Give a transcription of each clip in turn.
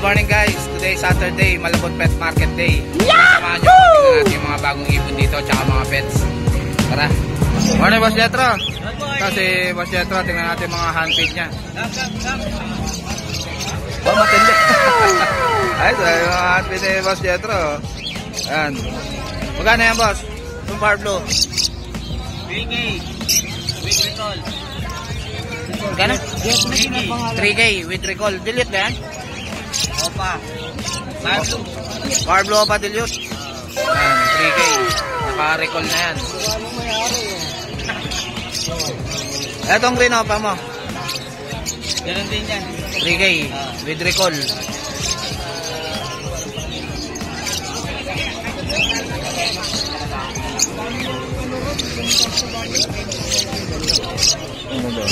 morning guys, today Saturday, Malabon Pet Market Day. Samahan nyo tingnan natin yung mga bagong ibon dito tsaka mga pets. Tara. Morning Boss Jetro. Kasi Boss Jetro, tingnan natin mga handfeed nya. Oh, matindi. Ay, so yung mga handfeed ni Boss Jetro. Ayan. Magkano yan boss? Yung Parblo 3K with recall. Magkano? 3K with recall. Delete ba yan? Opa. Parblo Opa dilute. Ayan, 3K. Naka-recall na yan. Etong green Opa mo? Ganun din yan. 3K with recall. Ano ba?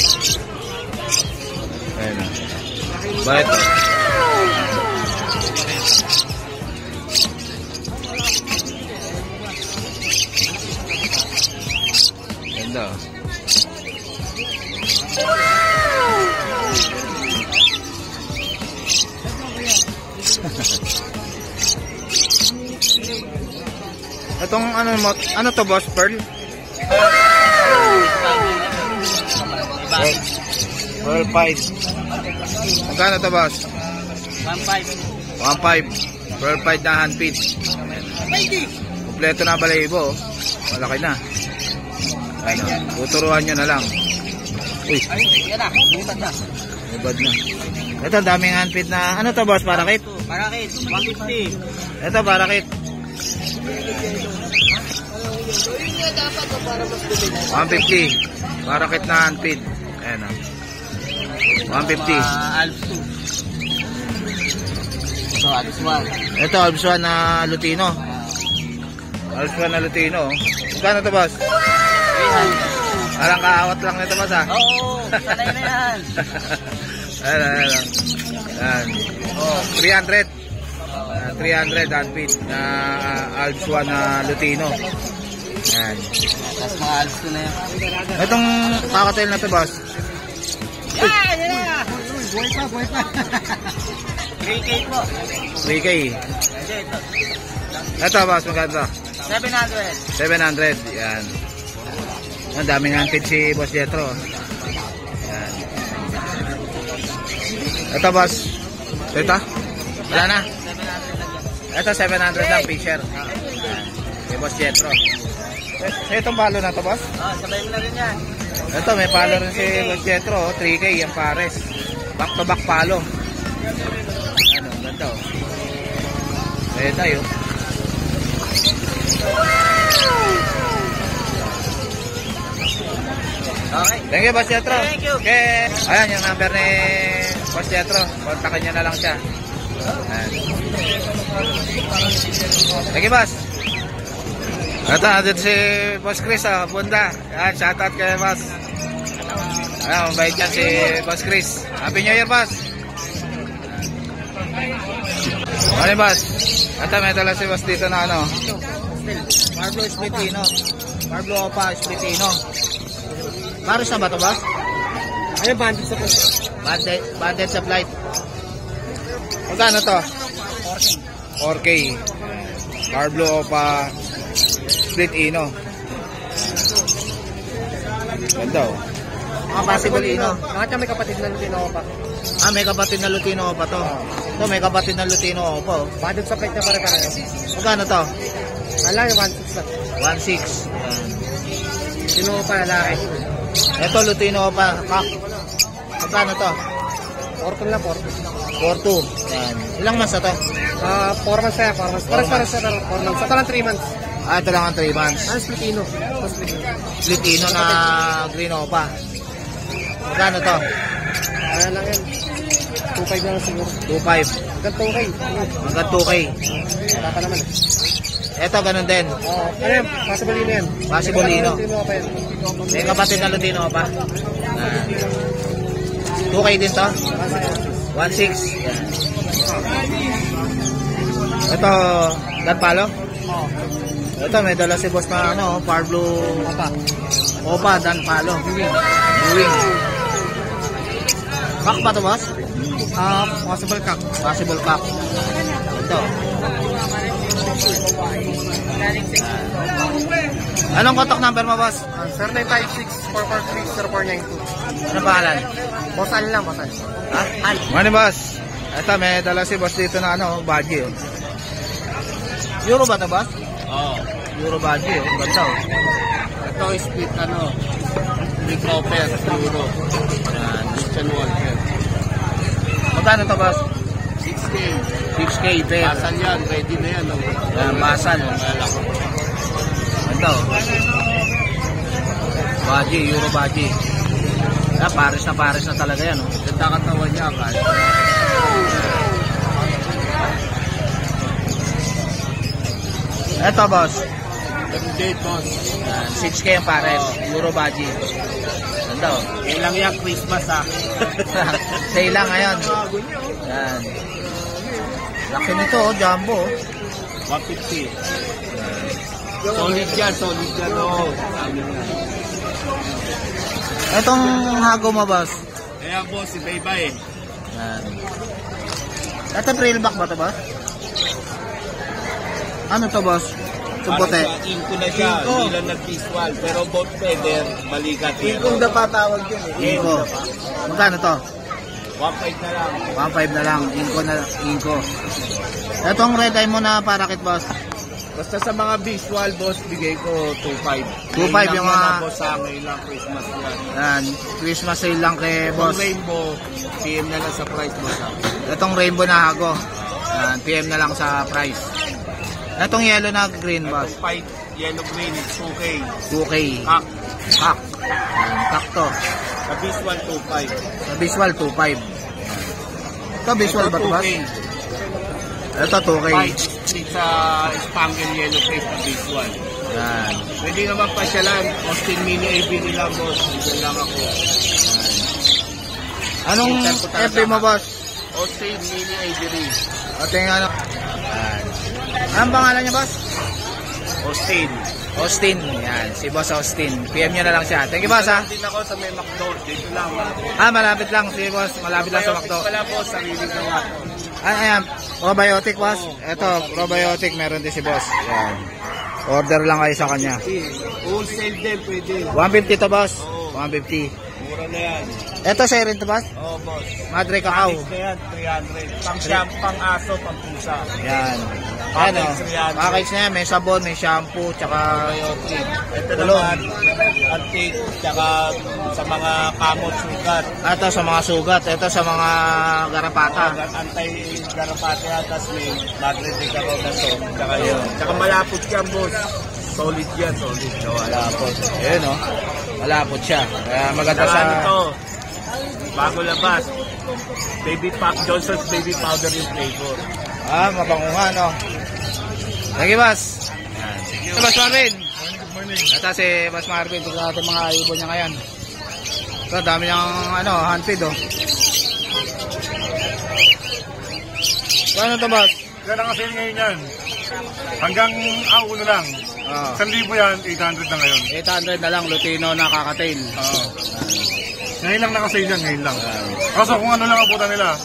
Ayan na. Bakit? Ganda. Itong ano to boss, Pearl? Pearl 5. Magkano to boss? 1.5. 1.5. Pearl 5 na handfeed. Kompleto na balahibo. Malaki na. Ano, tuturuan nyo na lang. Uy, Yan na, butad na. ibad na. Ito, daming handfeed na. Ano to boss, parakit? Parakit, 150. Ito, parakit. 150. Parakit na handfeed. Ayan o. 150. Alps 2. So, Alps 1. Ito, Alps 1 na Lutino. Alps 1 na Lutino. Magkano to boss? 300. Parang kaawat lang nito boss ha? Oo, sanay na yan. Ayan. Ayan. Oh, 300. 300 handfeed na Alps 1 na Lutino. Ayan. Tapos mga Alps 2 na yan. Itong kakatail na to boss? Yan! Yan! Buhay pa. 3K po. 3K. Ito, ito. Ito boss, magkano? 700. 700. Yan. Ang daming handfeed si Boss Jetro. Yan. Ito boss. Ito? Wala na? 700 lang yan. Ito 700 lang Fisher. Yan. Si Boss Jetro. Itong palo na to boss? Sabay mo na rin yan. Ito may palo rin si Boss Jetro. 3K yung pares. Back to back palo. Ano, ganda oh. Ayan tayo. Okay. Thank you Boss Jetro. Thank you. Okay. Ayan yung number ni Boss Jetro. Kontakin nyo na lang siya. Ayan. Thank you boss. Ito, dito si Boss Chris Bunda. Ayan, shoutout kay boss. Ayan, mabait yan si Boss Chris. Happy New Year boss. Ano boss? Ito, may dala si boss dito na ano. Parblo Splitino. Parblo Opa Splitino. Paros na ba ito boss? Ano bandit sa puso? Banded sa flight. Magkano to? 4K. Parblo Opa Splitino. Ganda oh. Mga possible ino. Bakit may kapatid na Lutino pa? May kapatid na Lutino Opa to. Ito, may kapatid na Lutino Opa oh. Bandit sa plate na pare-pareho. Magkano to? Alam yung 1.6 lang. 1.6. Sino pa lalaki? Ito, Lutino Opa. Magkano to? 4 lang, 4. 4.2. Yan. Ilang months na to? 4 months na, 4 months. Para sa 4 months. Ito lang 3 months. Ito lang ang 3 months. Ano, Splitino? Lutino na Green Opa. Magkano to? Ano lang yan? 2.5 lang siguro. 2.5. Hanggang 2K. Hanggang 2K. Wala pa naman. Ito, ganun din. Ano yan? Possible ino yan. Possible ino. Lutino pa yan. May kapatid na Lutino Opa. 2K din to? 1.6. Yan. Ito, Danpalo? Oo. Ito, may dala si boss na ano, Parblo Opa, Danpalo. Wing. Back pa to boss? Possible cock. Possible cock. Ito. Anong contact number mo, boss? 0956-443-0492. Ano pangalan? Boss Al lang, Boss Al. Ha? Morning, boss. Ito, may dala si boss dito na badge. Oh. Euro ba ito, boss? Oo. Euro badge. Oh. Ganda, oh. Ito is split split offer, euro. Yan, Christian Walker. Magkano ito, boss? 6K. 6K, pair. Basal yan, ready na yan. Yan, basal. Ito. Badge, Euro badge. Pares na talaga yan. Oh. Ganda katawan niya, kahit. Ito, boss. Update, boss. Yan, 6K ang pares. Euro badge. Ganda, oh. Kailang yan, Christmas, ha. Sale lang ngayon. Yan. Laki nito, oh, jumbo. 150. Solid yan, oh. Itong hago mo, boss. Kaya, boss, iba-iba eh. Yan. Ito trailback ba ito, boss? Ano to, boss? Tumpote. Inko na siya, hindi lang nag-visual. Pero both feather, balikat. Kung dapa tawag yun eh. Inko. Magkano to? 1.5 na lang. 1.5 na lang. Inko. Itong red eye mo na parakit, boss. Basta sa mga visual, boss, bigay ko 2.5. 2.5 yung mga... boss sa ngayon lang, Christmas yan. Yan. Christmas sale lang kay Boss. boss. Rainbow, PM na lang sa price mo sa. Itong rainbow na hago. Yan. PM na lang sa price. Itong yellow na green, boss. Itong white, yellow, green, 2K. 2K. Kak. Kak. Yan. Kak to. Sa visual, 2.5. Sa visual, 2.5. Ito visual ba ito, boss? Ito, 2K. White, split sa spangle yellow face na visual. Yan. Pwede naman pa siya lang, Austin Mini AB nila, boss. Dito lang ako. Anong FB mo, boss? Austin Mini AB rin. Ito yung ano. Yan. Anong pangalan niya, boss? Austin. Austin. Yan. Si boss Austin. PM nyo na lang siya. Thank you, boss, ha? Din ako sa may McDo. Dito lang. Malapit lang. Si boss. Malapit lang sa McDo. Wala po, sarili na nga. Ayan. Probiotic, boss. Ito, probiotic. Meron din si boss. Yan. Order lang kayo sa kanya. Wholesale din, pwede. 150 to, boss. 150. Mura na yan. Ito, sa'yo rin to, boss? Oo, boss. Madre Cacao. Panis na yan, 300. Pang shampoo, pang aso, pang pusa. Yan. Ayan, o. Package 300. Package na yan. May sabon, may shampoo, tsaka... Probiotic. Ito Tulong. naman, antique, tsaka sa mga kamot, sugat. Ito sa mga sugat. Ito sa mga garapata. Anti-garapate yan, tapos may Madre de Cacao na so. Tsaka yun. Tsaka malapot yan, boss. Solid yan, solid. Malapot. Ayan, o. Malapot siya. Kaya maganda Saka sa... ito, bago labas, Johnson's Baby Powder yung flavor. Mabango nga, no? Thank you, boss. Ito, Boss Marvin. Ito si Boss Marvin. Tignan natin mga ibon niya ngayon. Ito, dami niyang, handfeed, oh. Ano to, boss? Kaya lang kasi ngayon yan. Hanggang uno lang. 1,000 yan, 800 na ngayon. 800 na lang, Lutino na kakatail. Ngayon lang nakasale yan, ngayon lang. Kaso kung ano lang ang puta nila.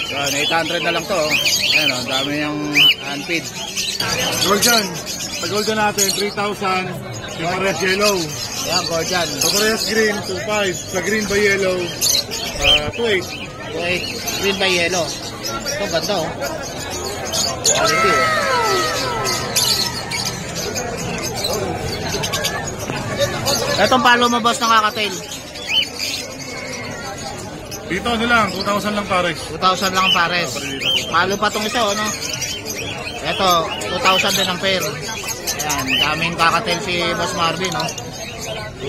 Yan, 800 na lang to, oh. Ayan, oh, dami niyang handfeed. Gold yan. Pag-gold yan natin, 3,000. Yung parehas yellow. Ayan, Gordian. Sa parehas green, 2,500. Sa green by yellow, 2,800. Okay, green by yellow. Ito, ganda, oh. Quality, oh. Itong palo mo, boss, ng kakatail. Dito ano lang, 2,000 lang pares. 2,000 lang ang pares. Palo pa itong isa, ano? Ito, 2,000 din ang pair. Ayan, daming kakatail si Boss Marvin, no?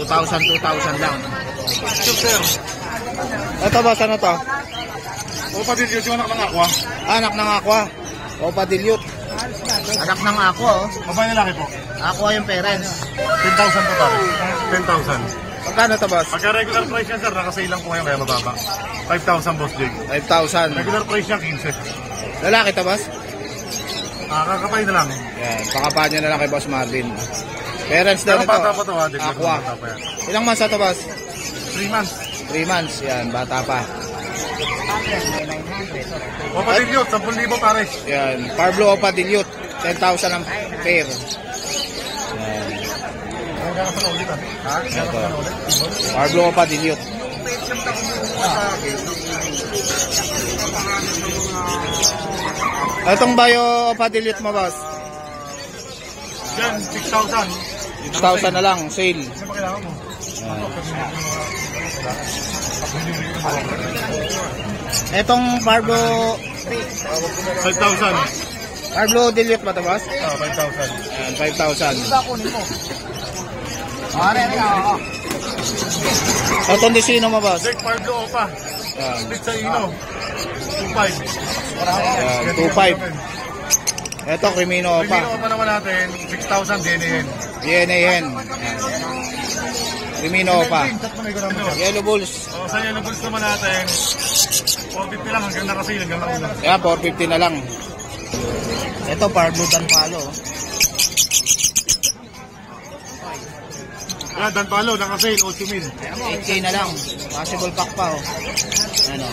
2,000 lang. Super. Ito, boss, ano to? O pati yung anak ng aqua. Anak ng aqua. Opa Dilute. Anak ng aqua, oh. Babae lalaki po. Aqua yung parents. 10,000 po pares. 10,000. Magkano to, boss? Pagka regular price yan sir, nakasale lang po ngayon kaya mababa. 5,000 boss Jake. 5,000. Regular price niya 15. Lalaki to, boss? Kakapay na lang. Yan, pakapaan nyo na lang kay Boss Marvin. Parents daw Pero nito. bata pa to ha, declare Aqua. bata pa yan. Ilang months na to, boss? 3 months. 3 months. Yan, bata pa. Opa Dilute, 10,000 pares. Yan. Parblo Opa Dilute. 10,000 ang pair. Yan. Ito. Parblo Opa Dilute. Itong Bayo Opa Dilute mo, boss? Yan, 6,000. 6,000 na lang, sale. Ano ba kailangan mo? Itong Parblo 5,000. Parblo Dilute ba ito, boss? 5,000. Yan, 5,000. Itong Desino mo, boss? Jack Parblo Opa. Yan. Split sa Ino. 2,500. Yan, 2,500. Ito, Crimino Opa. Pagkino Opa naman natin, 6,000 DNAN. DNAN. Crimino Opa. Yellow Bulls. O, sa Yellow Bulls naman natin, 450 lang hanggang nakasil, hanggang nauna. Yan, 450 na lang. Ito, Parblo Danpalo. Yan, Danpalo, nakasil, 8,000. 8K na lang. Possible pack pa, oh. Ano?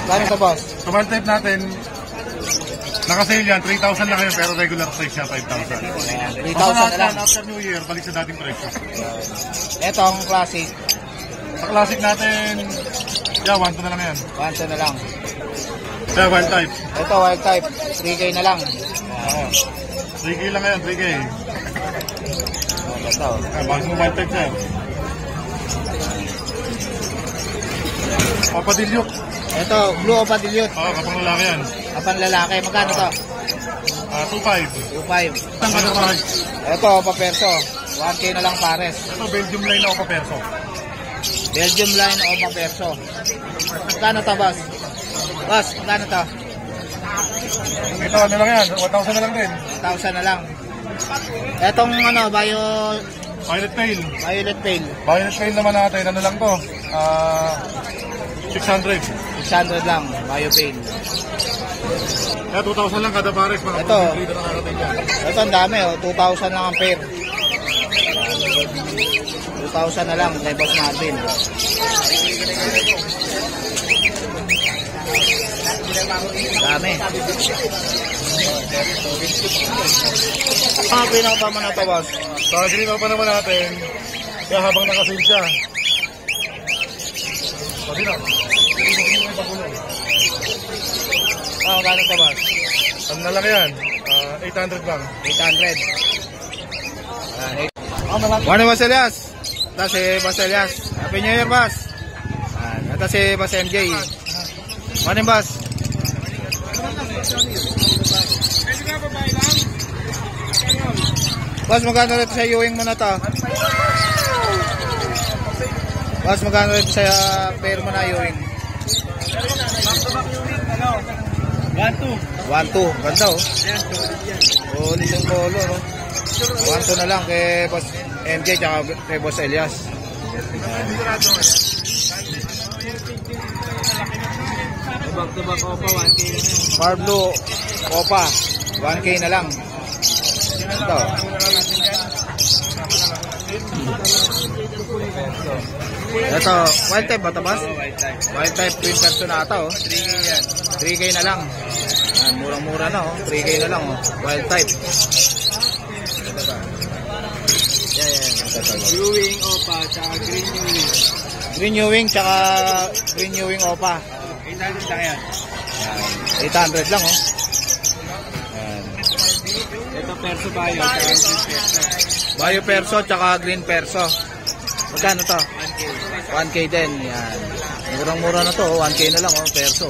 Kano ito, boss? Sa one type natin, naka-sale yan, 3,000 lang ngayon, pero regular price yan, 5,000. 3,000 na lang. After New Year, balik sa dating presyo. Ito ang classic. Sa classic natin, yeah, 1,2 na lang yan. 1 na lang. Yeah, one type. Ito, wild type. 3K na lang. Oo. 3K lang ngayon, 3K. Ito. Ayan, bakit mo one type sir? Opa Dilute. Ito, Blue Opa Dilute. Oo, kapang lalaki yan. Kapang lalaki. Magkano to? 2,500. 2.5. Ang ano pa? Ito, Opa Perso. 1K na lang pares. Ito, Belgium line na Opa Perso. Belgium line Opa Perso. Magkano to, boss? Boss, magkano to? Ito, ano lang yan? 1,000 na lang din. 1,000 na lang. Etong ano, Violet Pale. Violet Pale. Violet Pale naman natin, ano lang to? 600. 600 lang, Bio Pale. Kaya 2,000 lang kada pares. Mga Ito. dito nakarating dyan. Ito ang dami, oh. 2,000 lang ang pair. 2,000 na lang, kay Boss Marvin. Dami. Mga pinakabama na to, boss. Sa green pa naman natin, kaya habang nakasil siya. Sabi na. Magkano to, boss? Ano na lang yan? 800 lang. 800. Morning, Boss Elias. Ito si Boss Elias. Happy New Year, boss. Ito si Boss MJ. Morning, boss. Boss, magkano rito sa Ewing mo na to? Boss, magkano rito sa pair mo na Ewing? 1-2. Ganda, oh. Ulit yung color, oh. 1-2 na lang kay Boss MJ tsaka kay Boss Elias. Back-to-back Opa, 1K na lang. Parblo Opa, 1K na lang. Ito. Ito, wild type ba ito, boss? Wild type twin personata, oh. 3K yan. 3K na lang. Yan, murang-mura na, oh. 3K na lang, oh. Wild type. Ito ba? Yan. Ewing Opa, tsaka Green Ewing. Green Ewing, tsaka Green Ewing Opa. 800 lang yan. Yan. 800 lang, oh. Yan. Ito Perso Bayo, tsaka Green Perso. Bayo Perso, tsaka Green Perso. Magkano to? 1K din. Yan. Murang-mura na to, oh. 1K na lang, oh. Perso.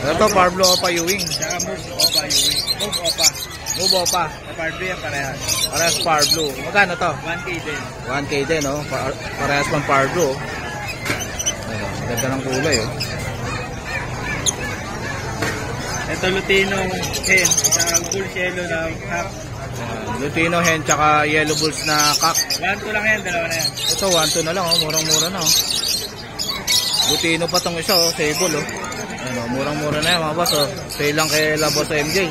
Ito, Parblo Opa Ewing. Tsaka Move Opa Ewing. Move Opa. Move Opa. Sa Barbie yan parehas. Parehas Parblo. Magkano to? 1K din. 1K din, oh. Parehas pang Parblo. Ayun, ganda ng kulay, oh. Ito Lutino Hen, tsaka Bull Yellow na half. Lutino Hen, tsaka Yellow Bulls na cock. 1-2 lang yan, dalawa na yan. Ito, 1-2 na lang, oh. Murang-mura na, oh. Lutino pa tong isa, oh. Sable, oh. Ano, murang-mura na yan, mga boss, oh. Sale lang kay Labos MJ.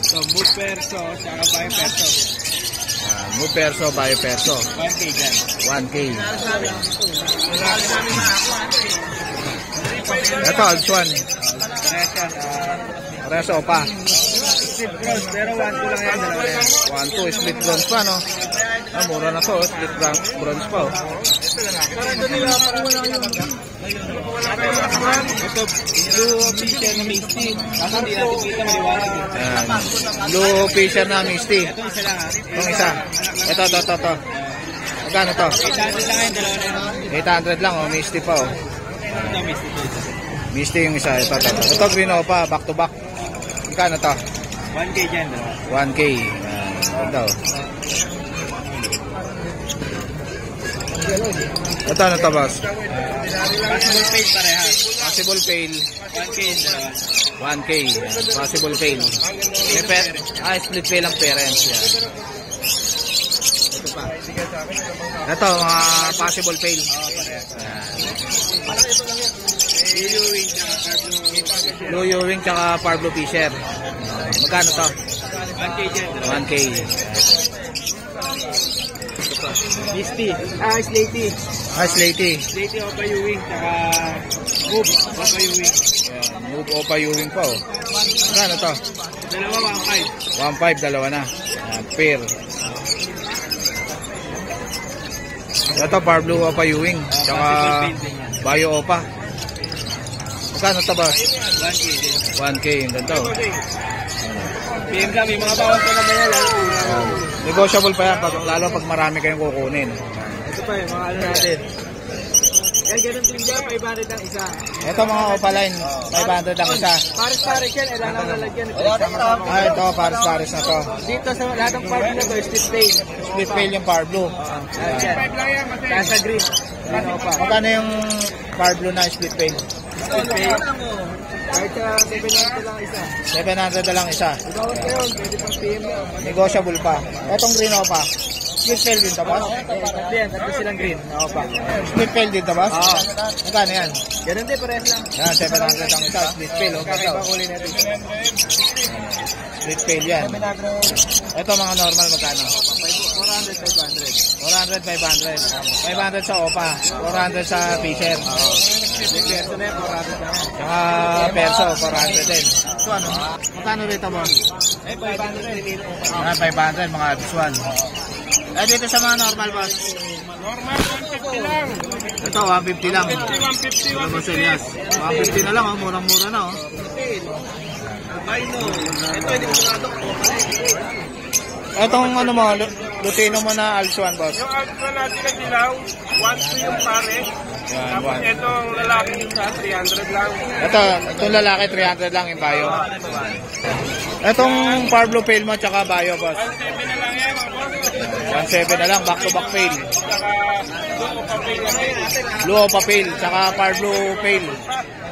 So, Bull Perso, tsaka Bayo Perso. Move perso, Bayo perso. 1K dyan. 1K. Ito, Alchuan. Parehas yan. Parehas opa. Split bronze, pero 1-2 lang yan. Dalawa yan. 1-2, split bronze pa, no? Mura na to, split bronze pa, oh. Ito, blue official na Misty. Kaso hindi natin kita maliwanag. Ayan. Blue Fisher na Misty. Ito isa lang ha. Itong isa. Ito. Magkano to? 800 lang yan, dalawa na yan. 800 lang, oh. Misty pa, oh. Ito, Misty to isa. Misty yung isa. Ito green opa, back to back. Magkano to? 1K dyan, dalawa. 1K. Ayan. Ito. Ito, ano to, boss? Possible fail parehas. Possible fail. 1K yung dalawa. 1K. Ayan. Possible fail. Split fail ang parents. Yan. Ito pa. Ito, mga possible fail. Blue Ewing tsaka Parblo Fisher. Magkano to? 1K dyan. 1K. Misty. Slaty. Slaty. Slaty Opa Ewing, tsaka Move Opa Ewing. Move Opa Ewing pa, oh. Magkano to? Dalawa 1.5, dalawa na. Pair. Ito, Parblo Opa Ewing. Tsaka Bayo Opa. Magkano to, boss? 1K din. 1K, yung ganda, oh. PM lang, may mga bawas pa naman yan. Negotiable pa yan, lalo pag marami kayong kukunin. Ito pa yung mga ano natin. Yan, ganun din dyan, 500 ang isa. Ito mga Opaline, 500 ang isa. Pares-pares yan, ilan ang lalagyan. Ito, pares-pares na to. Dito sa lahat ng Parblo na to, split fail. Split fail yung Parblo. Yan. Kasa green. Ano pa? Magkano yung Parblo na split fail? Split fail. Kahit 700 lang isa. 700 na lang isa. Ibawat kayo, pwede pang PM lang. Negotiable pa. Etong green Opa, split fail din to, boss? Tatlo silang green. Ako pa. Split fail din to, boss? Oo. Magkano yan? Ganun din, parehas lang. Yan, 700 ang isa. Split fail, oh. Kakaiba kulay natin. Split fail yan. Ito mga normal magkano? 400, 500. 400, 500. 500 sa Opa, 400 sa Fisher. Perso na yan, 400 na yan. Saka Perso, 400 din. Ito ano? Magkano rito, boss? 500. 500, mga visual. Dito sa mga normal, boss? Normal, 150 lang. Ito, 150 lang. 150, 150 na lang, oh. Murang-mura na, oh. Ay no, ito hindi ko natok po. Etong ano mo, Lutino mo na Alsuan, boss. Yung alto natin na dilaw, 1-2 yung pare. Yan, Tapos itong lalaki sa 300 lang. Itong lalaki, 300 lang yung bayo. Etong Parblo Pale mo, tsaka bayo, boss. 1-7 na lang yan, mga boss. 1.7 na lang, back-to-back Pale. Saka doon ko papay lang yan. Blue Opa Pale, tsaka Parblo Pale.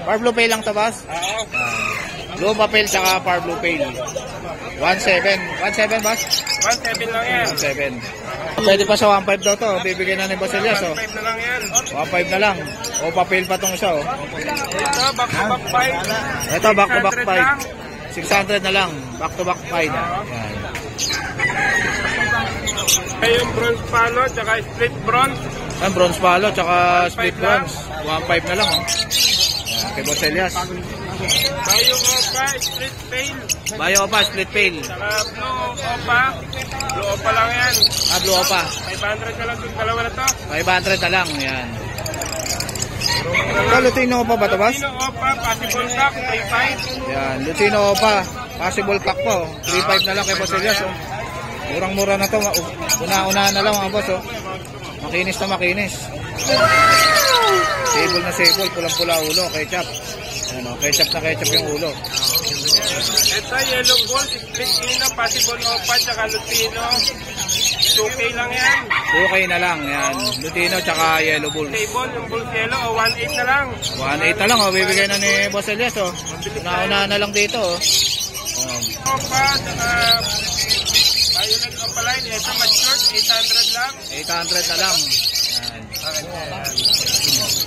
Parblo Pale lang to, boss? Oo. Blue Opa Pale, tsaka Parblo Pale. 1.7. 1.7, boss? 1-7 lang yan. 1.7. Pwede pa sa 1.5 daw to, bibigyan na ni Boss Elias, oh. 1-5 na lang yan. 1.5 na lang. Opa Pale pa tong isa, oh. Ito, back-to-back 5. Ito, back-to-back 600 lang. 5. 600 na lang. Back-to-back 5. Yan. Ay, yung bronze palo, tsaka split bronze. Yan, bronze palo, tsaka split bronze. 1.5 na lang, oh. Yan, kay Boss Elias. Bayo opa, split pail. Bayo Opa, split pail. Saka blue opa. Blue opa lang yan. Blue Opa. 500 na lang yung dalawa na to. 500 na lang, yan. Ito, Lutino Opa ba ito, boss? Lutino opa, possible cock, 3.5. Yan, Lutino Opa. Possible pack po. 3.5 na lang kay Boss Elias, oh. Murang-mura na to. Una-unahan na lang, mga boss, oh. Makinis na makinis. Sable na sable, pulang-pula ulo, ketchup. Ano, ketchup na ketchup yung ulo. Ito, yellow gold, split pino, possible opa, tsaka Lutino. 2K lang yan. 2K na lang, yan. Lutino tsaka yellow bulls. Table, yung bulls yellow, o 1.8 na lang. 1.8 na lang, oh. Bibigay na ni Boss Elias, oh. Una-unahan na lang dito, oh. Opa, tsaka violet opa line. Ito, match short, 800 lang. 800 na lang. Yan.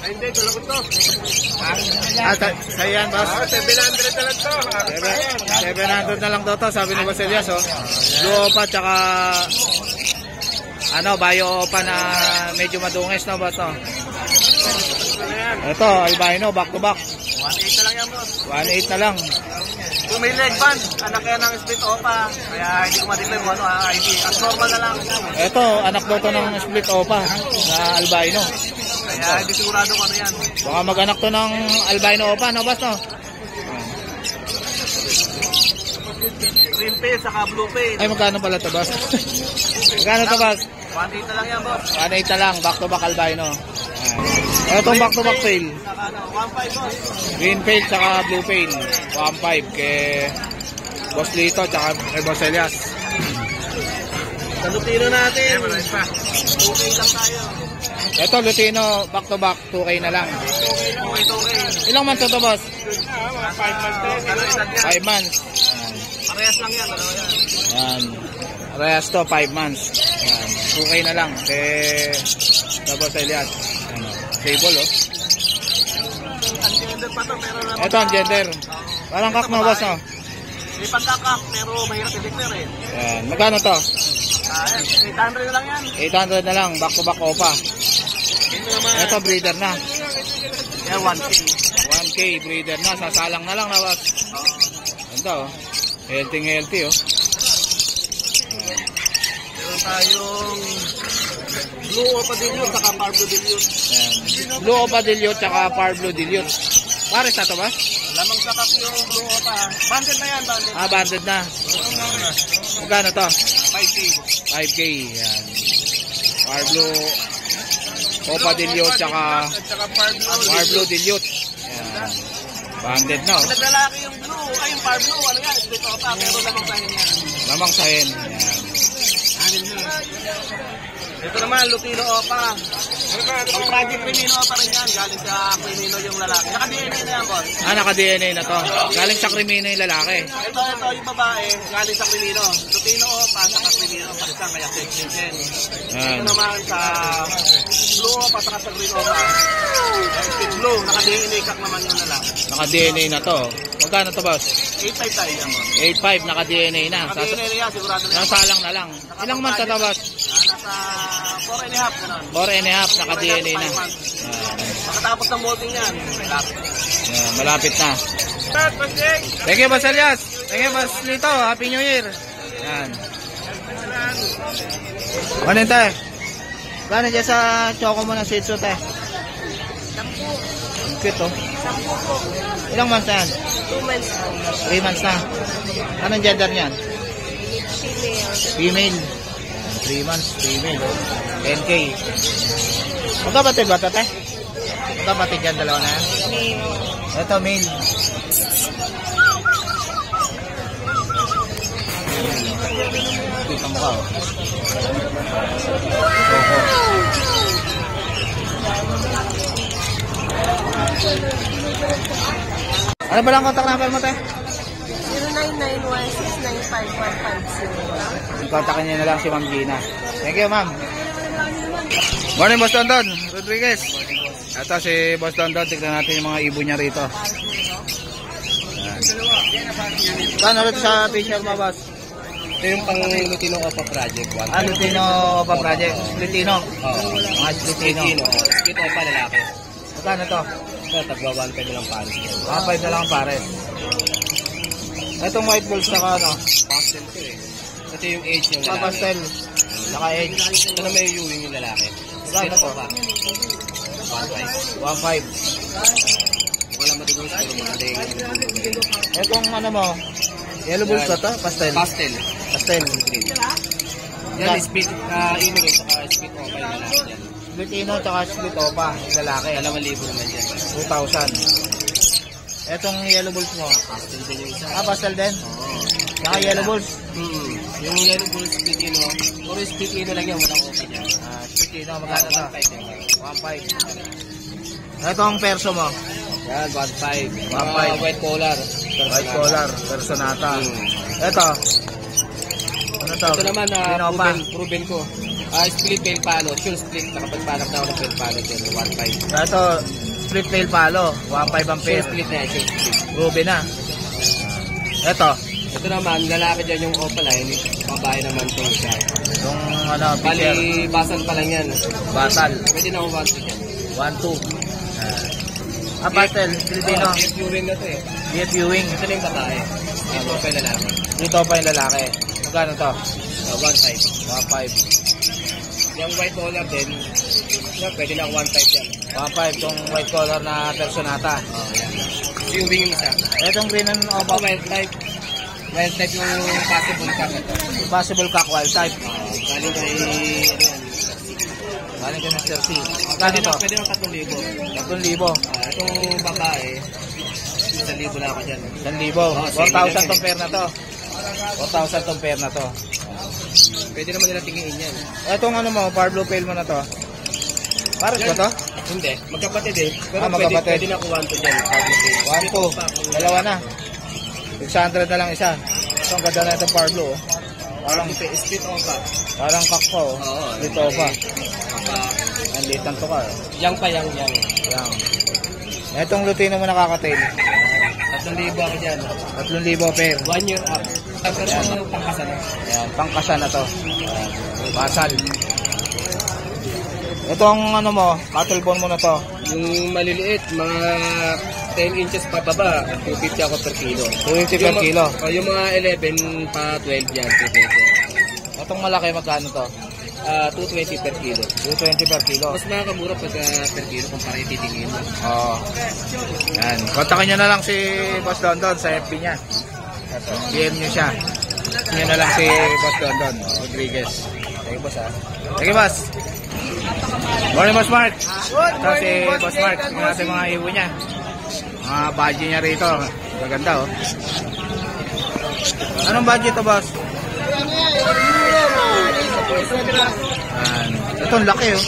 Ay, hindi, tulog to. Sa'yo yan, boss? 700 na lang to. 700 na lang to, sabi ni Boss Elias, oh. Blue Opa, tsaka Bayo Opa na medyo madungis, no, boss, no? Ito, albino, back to back. 1.8 na lang yan, boss. 1.8 na lang. Kung may leg band, anak yan ng split opa. Kaya hindi ko ma-declare mo ID. As normal na lang. Ito, anak daw to ng split Opa na albino. Kaya hindi sigurado kung ano yan. Baka mag-anak to ng albino Opa, no, boss, no? Green pail, saka blue pail. Ay, magkano pala to, boss? Magkano to, boss? 1.8 na lang yan, boss. 1.8 na lang, back to back albino. Etong back to back pail. Saka 1.5, boss. Green pail tsaka blue pail. 1.5 kay Boss Lito tsaka kay Boss Elias. Sa Lutino natin. Okay lang tayo. Ito Lutino back to back 2K na lang. Okay. Ilang months to, boss? 5 months din. 5 months. Parehas lang yan. Dalawa yan. Yan. Reyes to 5 months. Yan. 2K na lang kay Boss Elias. Stable, oh. Ang gender pa to, pero Ito ang gender. Parang kak na, boss, no? may pagkakak, pero mahirap i-declare eh. Yan. Magkano to? 800 na lang yan. 800 na lang, back to back Opa. Ito naman. Ito breeder na. Yan, 1K. 1K breeder na, sasalang na lang na, boss. Ito, oh. Healthy, oh. Meron tayong Blue Opa Dilute, saka Parblo Dilute. Yan. Blue Opa Dilute tsaka Parblo Dilute. Pares na to, boss? Lamang sakap yung Blue Opa. Banded na yan, banded. Banded na. Magkano to? 5K. 5K. Yan. Parblo Opa Dilute tsaka Parblo Dilute. Yan. Banded na, oh. Pag naglalaki yung Blue, ay yung Parblo, ano yan, split Opa, pero lamang sahin yan. Lamang sahin. Yan. Ito naman, Lutino Opa. Ang Project Crimino Opa rin yan, galing sa Crimino yung lalaki. Naka-DNA na yan, boss. Naka-DNA na to. Galing sa Crimino yung lalaki. Ito, yung babae, galing sa Crimino. Lutino Opa, saka Crimino, palitan kaya section din. Yan. Ito naman sa Blue Opa, saka sa Green Opa. Split Blue, naka-DNA kak naman yung lalaki. Naka-DNA na to. Magkano to, boss? 8.5 tayo yan, boss. 8.5 naka-DNA na. Naka-DNA na yan, sigurado na yan. Nasalang na lang. Ilang months na to, boss? Nasa 4.5 ganun. 4.5 naka-DNA na. Makatapos ng molting yan. Yan, malapit na. Thank you, Boss Elias. Thank you, Boss Lito. Happy New Year. Yan. Ano yun, tayo? Gano'n dyan sa choco mo ng Shih Tzu, tayo? 10. Cute, oh. Ilang months na yan? 2 months. 3 months na. Anong gender niyan? Female. 3 months, female. 10K. Magkapatid ba ito, te? Magkapatid yan, dalawa na yan? Ito, male. Kita mo ka, oh. Ano ba lang contact number mo, te? 0991695150. Kontakin niyo na lang si Ma'am Gina. Thank you, ma'am. Morning, Boss Dondon Rodriguez. Ito si Boss Dondon. Tignan natin yung mga ibon niya rito. Kano rito sa picture mo, boss? Ito yung pang Lutino Opa Project. Lutino Opa Project. Lutino. Oo. Mga Lutino. Lutino Opa lalaki. Magkano to? Ito, tagwa 1.5 lang pares. 5 na lang ang pares. Itong white balls na ano? Pastel to eh. Ito yung age yung lalaki. Pastel. Naka-edge. Ito na may Ewing yung lalaki. Magkano to? 1.5. 1.5. Wala matigos pero magaling. Itong ano mo? Yellow balls ba to? Pastel. Pastel. Pastel. Yan, split ino rin, saka split Opa yung lalaki yan. Split ino tsaka split opa. Lalaki. 2,000 naman dyan. 2,000. Etong yellow balls mo? Pastel din yung isa. Pastel din? Oo. Saka yellow balls? Yung yellow bull split ino, puro split ino lang yan, walang Opa dyan. Split ino, magkano to? 1.5. 1.5. Etong perso mo? Yan, 1.5. 1.5. White collar. White collar, personata. Ito. Ano to? Ito naman, Pinopa. proven ko. Split tail palo, sure split. Kapag panak na ako ng tail palo, 1.5. Ito, split tail palo, 1.5 ang pair. Sure split na yan, sure split. Ruby na. Ito, Ito naman, lalaki dyan yung opaline, babae naman ito siya. yung ano, picture, Bali, basan pa lang yan. batal, Pwede na akong 1.2 yan. 1.2. Batal, Filipino, FU rin na ito eh. DF viewing. Ito na yung babae. Ito pa yung lalaki. Dito pa yung lalaki. Magkano to? 1.5. 1.5. Yung white collar din, pwede na akong 1.5 yan. 1.5 tong white collar na personata. Yan. Yung wing yung isa. Itong green and Opo, wild type. Wild type yung possible cock ito. possible cock wild type. Galing kay, ano yan, Galing kay Mr. C. Magkano to? pwede ng 3,000. 3,000. Itong babae, 1,000 lang ako dyan. 1,000. 4,000 tong pair na to. 4,000 tong pair na to. Pwede naman nila tingin yan. Itong ano mo, Par Blue Pale mo na to. Pares ba to? Hindi, magkapatid eh. Pero Magkapatid. pwede na ako 1 dyan. 1,2. Dalawa na. 600 na lang isa. Ito ang ganda na itong Par Blue. Oh. Parang split off pa. Parang cock pa. Oh. Oo. Dito pa. Ang liit ng tukar. Yang pa, yang. Yan. Itong Lutino mo nakaka-tail. 3,000 ako dyan. 3,000 pair. 1 year up. Pero yung pangkasan na. Ayan, pangkasan na to. Ayan, basal. Itong ano mo, cattle bone mo na to. Yung maliliit, mga 10 inches pa baba, 250 ako per kilo. 250 per kilo. Yung mga 11 pa 12 yan, 220. Itong malaki, magkano to? 220 per kilo. 220 per kilo. Mas makakamura pag per kilo kumpara yung titingin mo. Oo. Yan. Kontakin nyo na lang si Boss Dondon sa FB niya. Ito. DM nyo siya. Nyo na lang si Boss Dondon Rodriguez. Sige, Boss, ha. Sige, Boss. Morning, Boss Mark. Ito si Boss Mark. Tingnan natin mga iwo niya. Mga budget niya rito. Maganda, oh. Anong budget to, Boss? Yan. Itong laki, oh.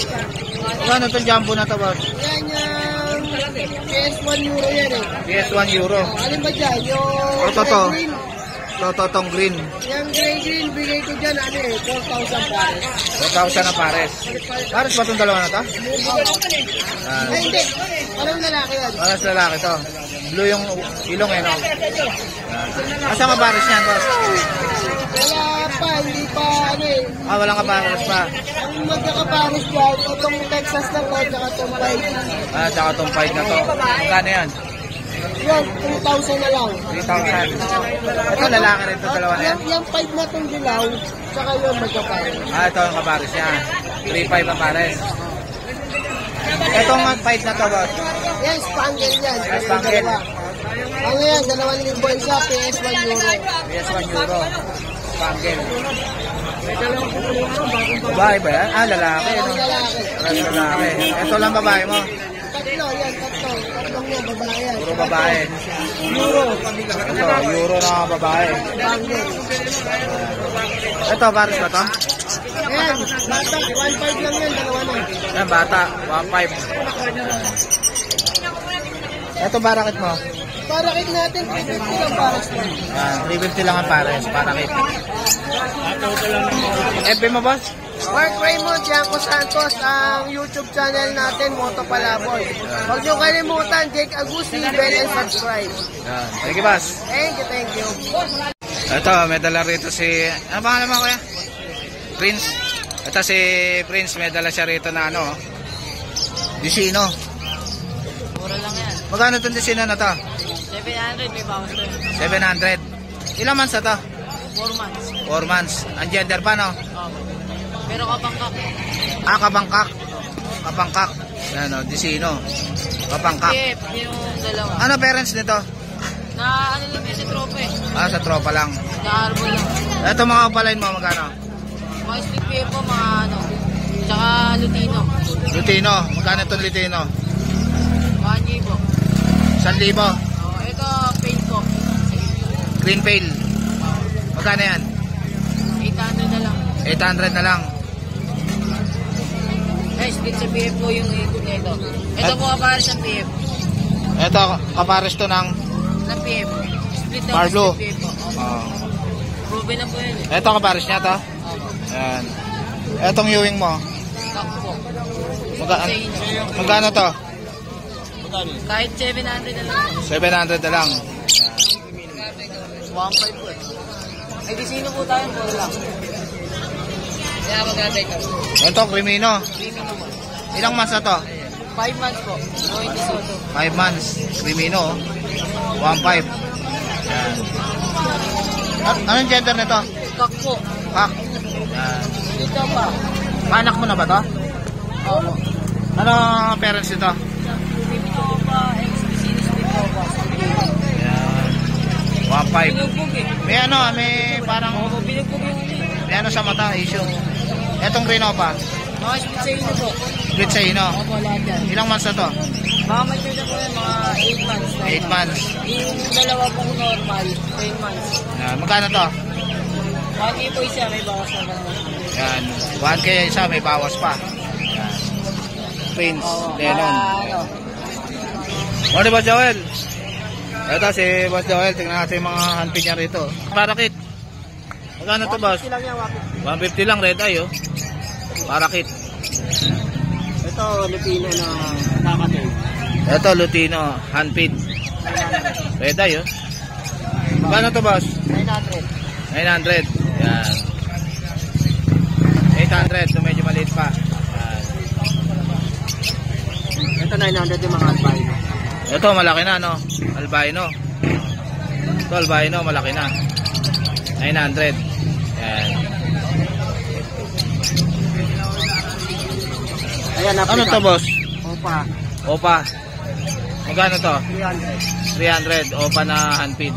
Ano itong jumbo na to, Boss? Yan yung PS1 euro yan eh. PS1 euro. Alin ba dyan? Yung Ito to. gray green. Totong green. Yung gray green, bigay ko dyan, ano eh, 4,000 pares. 4,000 na pares. Pares ba itong dalawa na to? Ay, hindi. Parang lalaki yan. Pares lalaki to. Blue yung ilong eh, no? Asa ka pares niyan, boss? Wala pa, hindi pa, ano eh. Walang kapares pa. Ang magkakapares dyan, itong Texas na to, tsaka itong white. Tsaka itong 5 na to. Magkano yan? Yan, 2,000 na lang. 3,000. Ito lalaki rin to, dalawa na yan. Yung 5 na itong dilaw, tsaka yung magkapares. Ito ang kapares niya. 3,500 ang pares. Itong 5 na to, boss. Yan, spangle yan. Spangle. Ano yan, 2,000 isa, PS1 euro. PS1 euro. Spangle. Babae ba yan? Lalaki, no? Lalaki. Pares lalaki. Ito lang babae mo. Tatlo, yan, tatlo. Tatlong yan, babae yan. Puro babae. Euro. Ito, euro na mga babae. Spangle. Ito, pares ba to? Ayan, bata, 1.5 lang yan, dalawa na. Yan, bata. 1.5. Ito, barakit mo. Parakit natin, 350 lang paras na. Yan, 350 lang ang pares. Barakit. FB mo, boss? Mark Raymond, Janko Santos, ang YouTube channel natin, Moto Palaboy. Huwag niyo kalimutan, Jake Agusi, bell and subscribe. Yan. Sige, boss. Thank you. Ito, may dala rito si... Ano pangalan mo, kuya? Prince. Ito si Prince, may dala siya rito na ano, Disino. Mura lang yan. Magkano itong Disino na to? 700 may bawas to. 700. Ilang months na to? 4 months. 4 months. Ang gender pa, no? Pero kabangkak. Kabangkak. Kabangkak. Yan, o, Disino. Kabangkak. PF yung dalawa. Ano parents nito? Na ano lang yun sa tropa eh. Sa tropa lang. Na-arbor lang. Ito mga opaline mo, magkano? Mga split PF po, mga ano. Tsaka Lutino. Lutino. Magkano itong Lutino? 1G po. 1,000. Ito, paint po. Green Pale. Magkano yan? 800 na lang. 800 na lang. Eh, split sa PF po yung ikot na ito. Ito po kapares ng PF. Ito, kapares to ng Ng PF. Split na Par Blue. PF po. oh. Ruby na po yun eh. Ito kapares niya to. Opo. Ayan. Etong Ewing mo. Takbo. Magkano to? Kahit 700 na lang. 700 na lang. 1.5 po. Ay, di sino po tayo po lang. Kaya magkatay ka. Ito, Crimino. Crimino po. Ilang months na to? 5 months po. No, hindi soto. 5 months. Crimino. 1.5. Yan. Anong gender nito? Kak po. Kak. Yan. Dito pa. Anak mo na ba to? Oo. Ano parents nito? Dito pa. Ex-business dito pa. Yan. 1.5. Binugbog eh. May ano, may parang Binugbog yung uli. may ano sa mata, issue. Etong Reno pa. Mga split sa inyo po. Split sa ino. Opo, lahat yan. Ilang months na to? Mga mature na po yan, mga 8 months. 8 months. Yung dalawa pong normal, 10 months. Yan. Magkano to? 1K po isa, may bawas na naman. Yan. 1K isa, may bawas pa. Yan. Prince, Lennon. Ano? Morning, Boss Joel. Ito si Boss Joel. Tingnan natin yung mga handpin niya rito. Parakit. Magkano to, Boss? 150 lang, red eye, oh. Parakit. Ito, Lupino na nakakatay. Ito, Lutino, handpin. Red eye, oh. Magkano to, Boss? 900. 900. Yan. 800. So medyo maliit pa. Yan. Ito 900 yung mga albino. Ito, malaki na, no? Albino. Ito, albino, malaki na. 900. Yan. Ayan, Ano to, boss? Opa, Opa. Magkano to? 300. 300. Opa na handpin.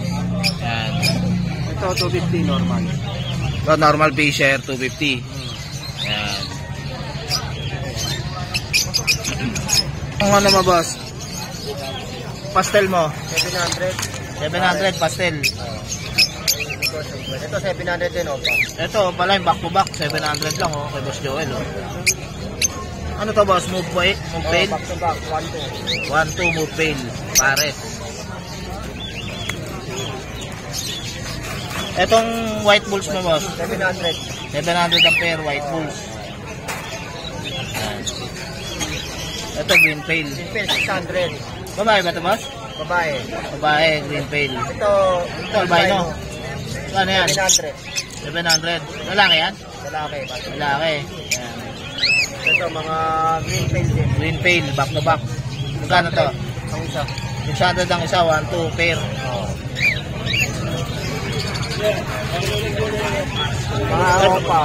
Yan. Ito, 250 normal. Ito, normal Fisher, 250. Yan. Kung ano mo, boss? Pastel mo? 700. 700 pastel. Ito, 700 din, Opa. Ito, pala yung back to back, 700 lang, oh, kay Boss Joel, oh. Ano to, boss? Move pail? Move pail? Back to back, 1-2. 1-2 move pail. Pares. Etong white bulls mo, boss? 700. 700 ang pair, white bulls. Yan. Ito, green pail. Pin 600. Babae ba ito, boss? Babae. Babae, green pail. Ito, Ito, albino. Ano yan? 700. 700. Lalaki yan? Lalaki. Lalaki. Yan. Ito, mga green pail din. Green pail, back to back. Magkano to? Ang isa. 600 ang isa, 1-2 pair. Mga Opa.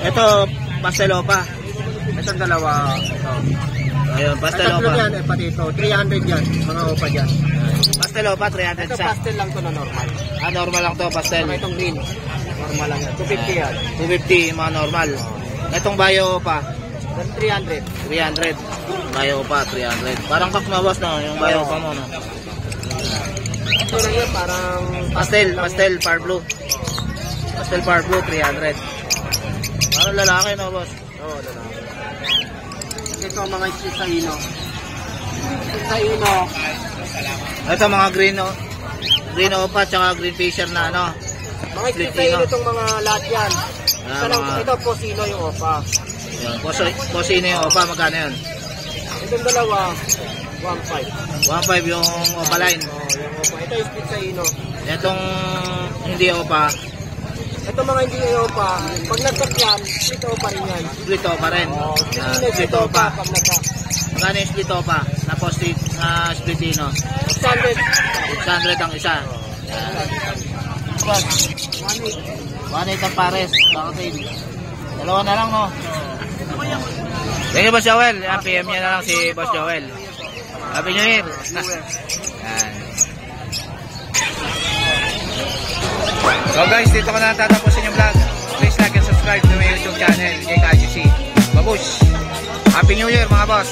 Ito, pastelopa. Ito, dalawa. Ito. Ayun, Tatlo pastelopa. yan, pati ito. 300 yan. Mga Opa dyan. Pastelopa, 300 Ito, sa. pastel lang to na normal. Ah, normal lang to, pastel. Saka itong green. Normal lang yan. 250 yan. 250, mga normal. Itong bayo pa, 300. 300. Bayo pa, 300. Parang kakmawas na, yung bayo pa mo, no? Ito lang yan, parang... Pastel, par blue. Pastel par blue, 300. Parang lalaki, no, boss? Oo, lalaki. Ito, mga split sa ino. Split sa ino. Ito, mga green, no? Green opa, tsaka green fisher na, ano? Mga split sa ino itong mga lahat yan. Ah, Ito lang, mga- ito, posino yung Opa. Yan. Posino yung opa, magkano yun? Itong dalawa, 1.5. 1.5 yung opa line. Oh, yung Opa. Ito yung split sa ino. Itong hindi opa, Ito mga hindi yung Opa. Pag nagtap yan, split Opa rin yan. split opa rin. Oh, split Ah, ino, split opa. Pag nagtap. Magkano yung split opa? Na posted, split ino. 600. 600 ang isa. Yan. 1.8 ang pares. Bakit dalawa na lang, no? Thank you, Boss Joel. Yan, PM niya na lang si Boss Joel. Happy New Year. Yan. So guys, dito ko na tatapusin yung vlog. Please like and subscribe to my YouTube channel, JKGC. Babush! Happy New Year, mga boss!